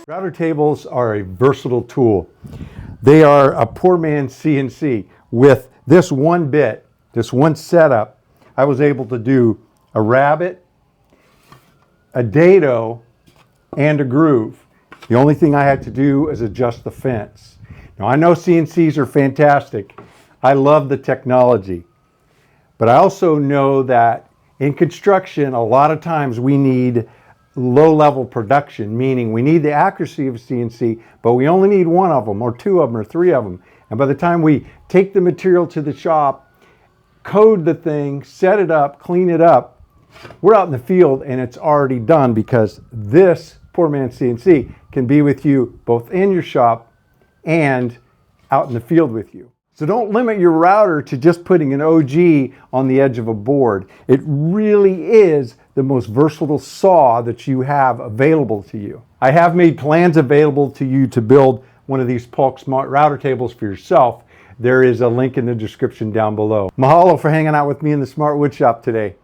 Router tables are a versatile tool. They are a poor man's CNC. With this one bit, this one setup, I was able to do a rabbet, a dado, and a groove. The only thing I had to do is adjust the fence. Now I know CNCs are fantastic. I love the technology. But I also know that in construction, a lot of times we need low-level production, meaning we need the accuracy of CNC, but we only need one of them or two of them or three of them. And by the time we take the material to the shop, code the thing, set it up, clean it up, we're out in the field and it's already done, because this poor man's CNC can be with you both in your shop and out in the field with you. So don't limit your router to just putting an OG on the edge of a board. It really is the most versatile saw that you have available to you. I have made plans available to you to build one of these Paulk Smart router tables for yourself. There is a link in the description down below. Mahalo for hanging out with me in the Smart Wood Shop today.